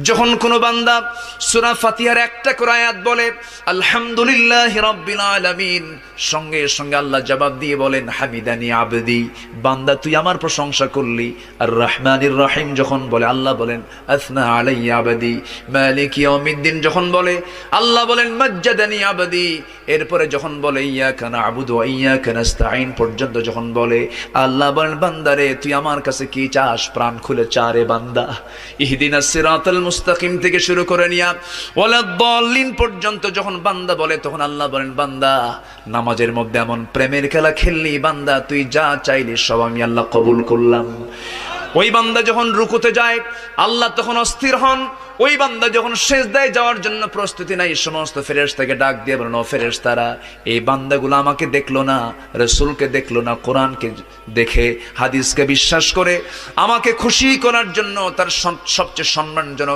যখন কোনো বান্দা সূরা ফাতিহার একটা করে আয়াত বলে আলহামদুলিল্লাহি রাব্বিল আলামিন, সঙ্গে সঙ্গে আল্লাহ জবাব দিয়ে বলেন হামিদানি আবদি, বান্দা তুই আমার প্রশংসা করলি। আর রহমানির রহিম যখন বলে আল্লাহ বলেন আসনা আলাইয়া আবদি। মালিক ইয়াউমিদ্দিন যখন বলে আল্লাহ বলেন মাজ্জাদানি আবদি। এরপরে যখন বলে ইয়াকা না'বুদু ওয়া ইয়াকা নাস্তাঈন পর্যন্ত যখন বলে আল্লাহ বলেন বান্দারে তুই আমার কাছে কি চাস, প্রাণ খুলে চা রে বান্দা। ইহদিনাস সিরাতাল মুস্তাকিম থেকে শুরু করে নিয়া ওয়ালাদ-দাল্লিন পর্যন্ত যখন বান্দা বলে তখন আল্লাহ বলেন বান্দা নামাজের মধ্যে এমন প্রেমের খেলা খেললি বান্দা, তুই যা চাইলি সব আমি আল্লাহ কবুল করলাম। ওই বান্দা যখন রুকুতে যায় আল্লাহ তখন অস্থির হন। ওই বান্দা যখন সিজদায় যাওয়ার জন্য প্রস্তুতি নাই, সমস্ত ফেরেশতাকে ডাক দিয়ে বলেন ও ফেরেশতারা, এই বান্দাগুলো আমাকে দেখলো না, রাসূলকে দেখলো না, কোরআনকে দেখে হাদিসকে বিশ্বাস করে আমাকে খুশি করার জন্য তার সবচেয়ে সম্মানজনক